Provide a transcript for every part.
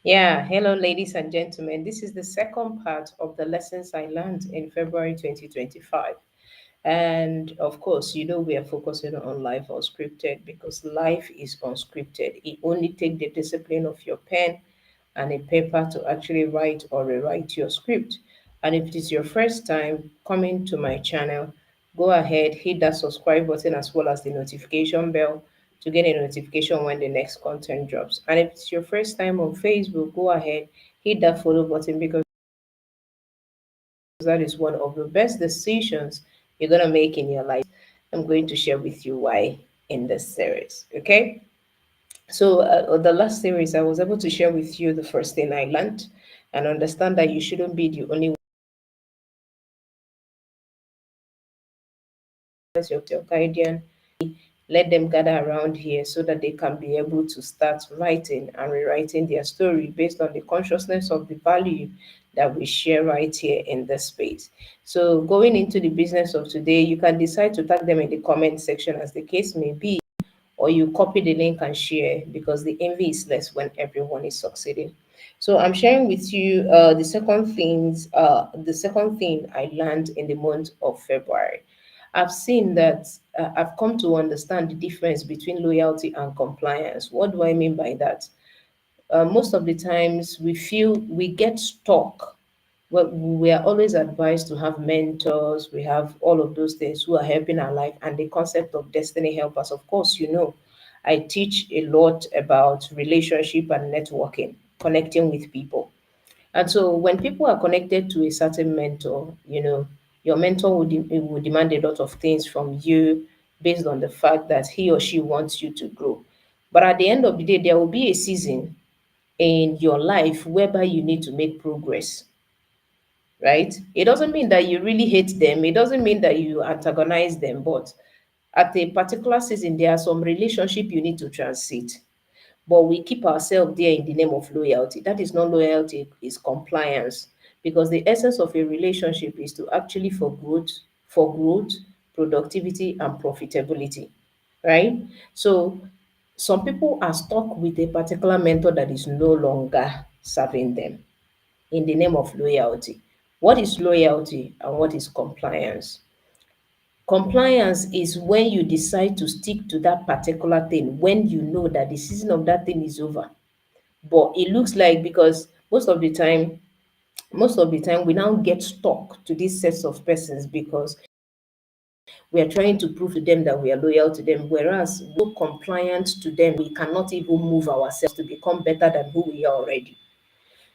Yeah, hello, ladies and gentlemen. This is the second part of the lessons I learned in February 2025. And of course, we are focusing on life unscripted because life is unscripted. It only takes the discipline of your pen and a paper to actually write or rewrite your script. And if it is your first time coming to my channel, go ahead, hit that subscribe button as well as the notification bell to get a notification when the next content drops. And if it's your first time on Facebook, go ahead, hit that follow button because that is one of the best decisions you're going to make in your life. I'm going to share with you why in this series. Okay. So, the last series, I was able to share with you the first thing I learned and understand that you shouldn't be the only one as your guardian. Let them gather around here so that they can be able to start writing and rewriting their story based on the consciousness of the value that we share right here in this space. So, going into the business of today, you can decide to tag them in the comment section as the case may be, or you copy the link and share because the envy is less when everyone is succeeding. So I'm sharing with you the second thing I learned in the month of February. I've seen that I've come to understand the difference between loyalty and compliance. What do I mean by that? Most of the times we feel we get stuck. Well, we are always advised to have mentors, we have all of those things who are helping our life, and the concept of destiny helpers. Of course, I teach a lot about relationship and networking, connecting with people. And so when people are connected to a certain mentor, your mentor will demand a lot of things from you based on the fact that he or she wants you to grow. But at the end of the day, there will be a season in your life whereby you need to make progress, right? It doesn't mean that you really hate them. It doesn't mean that you antagonize them. But at a particular season, there are some relationship you need to transit. But we keep ourselves there in the name of loyalty. That is not loyalty, it's compliance. Because the essence of a relationship is to actually for growth, productivity, and profitability. Right? So some people are stuck with a particular mentor that is no longer serving them in the name of loyalty. What is loyalty and what is compliance? Compliance is when you decide to stick to that particular thing when you know that the season of that thing is over. But it looks like because most of the time we now get stuck to these sets of persons because we are trying to prove to them that we are loyal to them, whereas we're compliant to them, we cannot even move ourselves to become better than who we are already.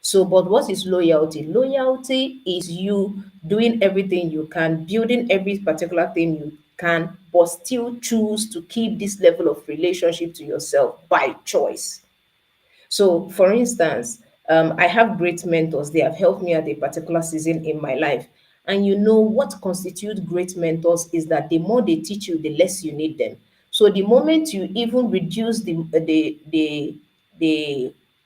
So, but what is loyalty? Loyalty is you doing everything you can, building every particular thing you can, but still choose to keep this level of relationship to yourself by choice. So, for instance, I have great mentors. They have helped me at a particular season in my life. And you know what constitutes great mentors is that the more they teach you, the less you need them. So the moment you even reduce the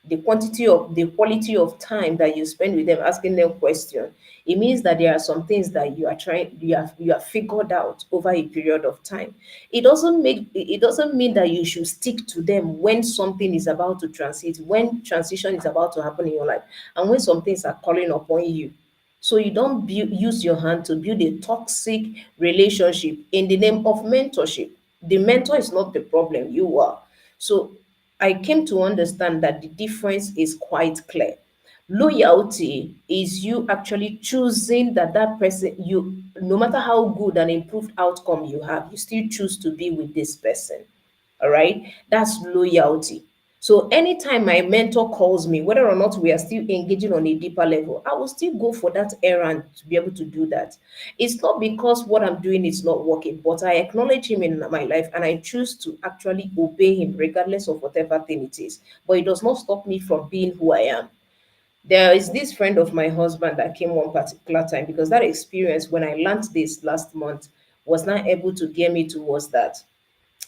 the quality of time that you spend with them asking them questions, it means that there are some things that you have figured out over a period of time. It doesn't mean that you should stick to them when something is about to transit, when transition is about to happen in your life, and when some things are calling upon you. So you don't use your hand to build a toxic relationship in the name of mentorship. The mentor is not the problem, you are. So I came to understand that the difference is quite clear. Loyalty is you actually choosing that person, you, no matter how good and improved outcome you have, you still choose to be with this person. All right, that's loyalty. So anytime my mentor calls me, whether or not we are still engaging on a deeper level, I will still go for that errand to be able to do that. It's not because what I'm doing is not working, but I acknowledge him in my life and I choose to actually obey him regardless of whatever thing it is. But it does not stop me from being who I am. There is this friend of my husband that came one particular time because that experience when I learned this last month was not able to gear me towards that.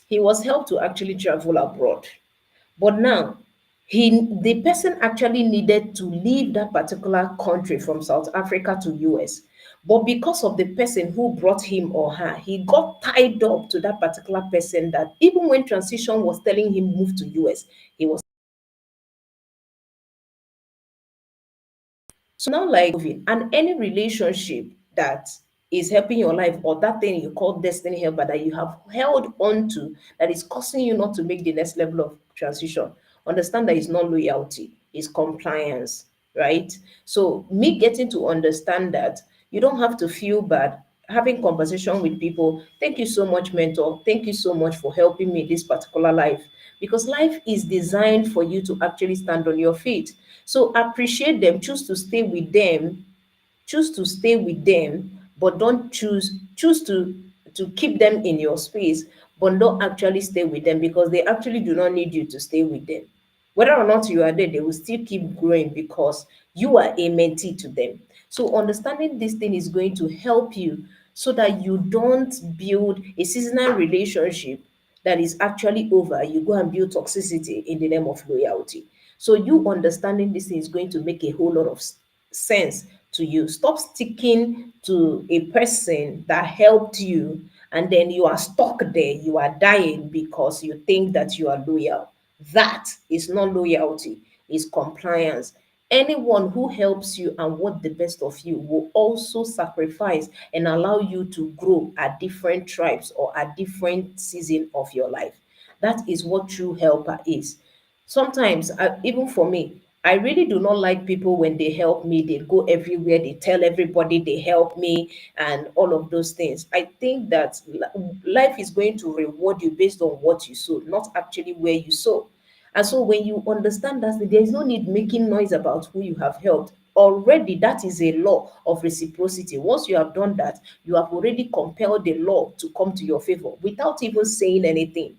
He was helped to actually travel abroad. But now, the person actually needed to leave that particular country from South Africa to US. But because of the person who brought him or her, he got tied up to that particular person that even when transition was telling him move to US, he was So now, like moving, and any relationship that is helping your life, or that thing you call destiny helper that you have held on to, that is causing you not to make the next level of transition, understand that it's not loyalty, it's compliance, right? So me getting to understand that, you don't have to feel bad having conversation with people. Thank you so much, mentor. Thank you so much for helping me this particular life, because life is designed for you to actually stand on your feet. So appreciate them, choose to stay with them, but don't choose to keep them in your space, but don't actually stay with them, because they actually do not need you to stay with them. Whether or not you are there, they will still keep growing because you are a mentee to them. So understanding this thing is going to help you, so that you don't build a seasonal relationship that is actually over. You go and build toxicity in the name of loyalty. So you understanding this thing is going to make a whole lot of sense to you. Stop sticking to a person that helped you, and then you are stuck there. You are dying because you think that you are loyal. That is not loyalty, it's compliance. Anyone who helps you and want the best of you will also sacrifice and allow you to grow at different tribes or at different season of your life. That is what true helper is. Sometimes, even for me, I really do not like people when they help me. They go everywhere, they tell everybody they help me, and all of those things. I think that life is going to reward you based on what you sow, not actually where you sow. And so when you understand that, there is no need making noise about who you have helped. Already, that is a law of reciprocity. Once you have done that, you have already compelled the law to come to your favor without even saying anything.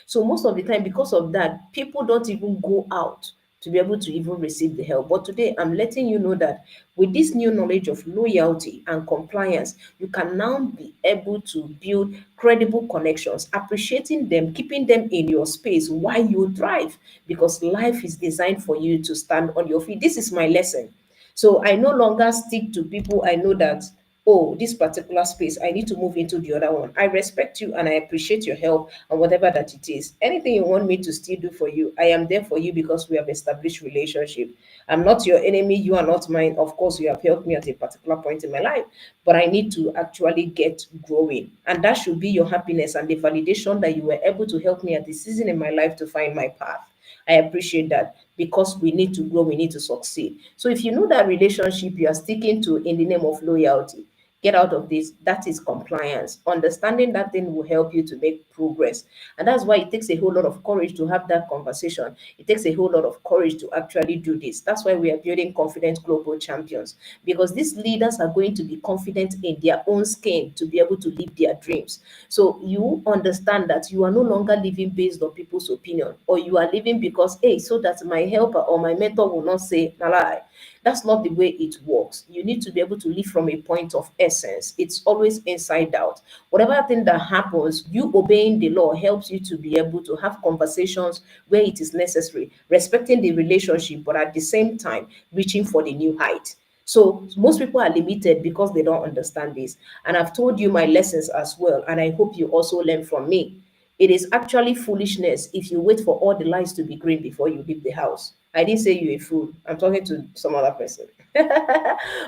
So most of the time, because of that, people don't even go out to be able to even receive the help. But today, I'm letting you know that with this new knowledge of loyalty and compliance, you can now be able to build credible connections, appreciating them, keeping them in your space while you thrive, because life is designed for you to stand on your feet. This is my lesson. So I no longer stick to people I know that, oh, this particular space, I need to move into the other one. I respect you and I appreciate your help and whatever that it is. Anything you want me to still do for you, I am there for you because we have established relationship. I'm not your enemy, you are not mine. Of course, you have helped me at a particular point in my life, but I need to actually get growing. And that should be your happiness and the validation that you were able to help me at this season in my life to find my path. I appreciate that, because we need to grow, we need to succeed. So if you know that relationship you are sticking to in the name of loyalty, get out of this. That is compliance. Understanding that thing will help you to make progress. And that's why it takes a whole lot of courage to have that conversation. It takes a whole lot of courage to actually do this. That's why we are building confident global champions, because these leaders are going to be confident in their own skin to be able to live their dreams. So you understand that you are no longer living based on people's opinion, or you are living because, hey, so that my helper or my mentor will not say, "Na lie." That's not the way it works. You need to be able to live from a point of essence. It's always inside out. Whatever thing that happens, you obeying the law helps you to be able to have conversations where it is necessary, respecting the relationship, but at the same time, reaching for the new height. So most people are limited because they don't understand this. And I've told you my lessons as well, and I hope you also learn from me. It is actually foolishness if you wait for all the lights to be green before you leave the house. I didn't say you're a fool. I'm talking to some other person.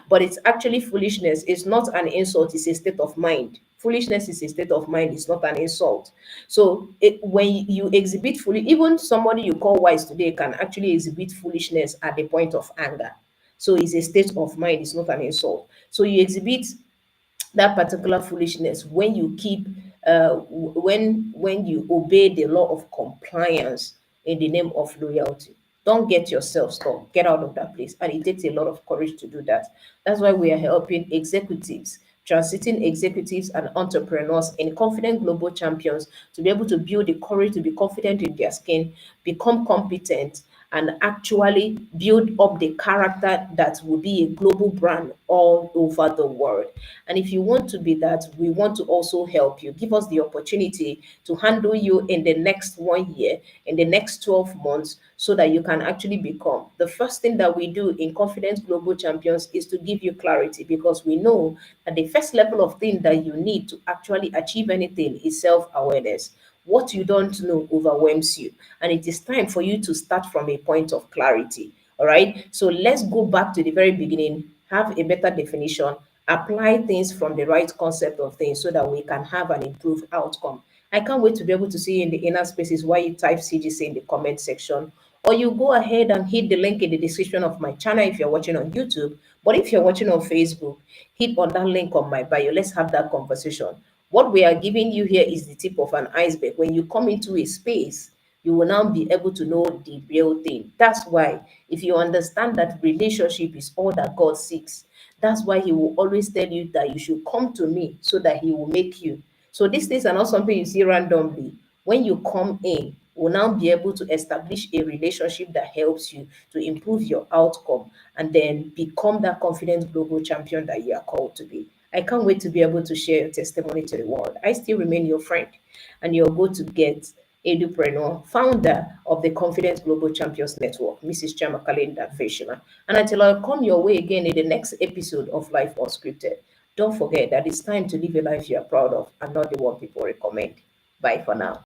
But it's actually foolishness. It's not an insult, it's a state of mind. Foolishness is a state of mind, it's not an insult. So when you exhibit foolish, even somebody you call wise today can actually exhibit foolishness at the point of anger. So it's a state of mind, it's not an insult. So you exhibit that particular foolishness when you keep when you obey the law of compliance in the name of loyalty. Don't get yourself stuck. Get out of that place. And it takes a lot of courage to do that. That's why we are helping executives, transiting executives and entrepreneurs in confident global champions to be able to build the courage to be confident in their skin, become competent, and actually build up the character that will be a global brand all over the world. And if you want to be that, we want to also help you. Give us the opportunity to handle you in the next 1 year, in the next 12 months, so that you can actually become. The first thing that we do in Confidence Global Champions is to give you clarity, because we know that the first level of thing that you need to actually achieve anything is self-awareness. What you don't know overwhelms you, and it is time for you to start from a point of clarity. All right. So let's go back to the very beginning, have a better definition, apply things from the right concept of things so that we can have an improved outcome. I can't wait to be able to see you in the inner spaces while you type CGC in the comment section, or you go ahead and hit the link in the description of my channel if you're watching on YouTube. But if you're watching on Facebook, hit on that link on my bio. Let's have that conversation. What we are giving you here is the tip of an iceberg. When you come into a space, you will now be able to know the real thing. That's why, if you understand that relationship is all that God seeks, that's why He will always tell you that you should come to me so that He will make you. So these things are not something you see randomly. When you come in, will now be able to establish a relationship that helps you to improve your outcome and then become that confident global champion that you are called to be. I can't wait to be able to share your testimony to the world. I still remain your friend and your go-to-get edupreneur, founder of the Confidence Global Champions Network, Mrs. 𝗟𝗲𝗦𝗃𝗏. And until I come your way again in the next episode of Life Unscripted, don't forget that it's time to live a life you are proud of and not the one people recommend. Bye for now.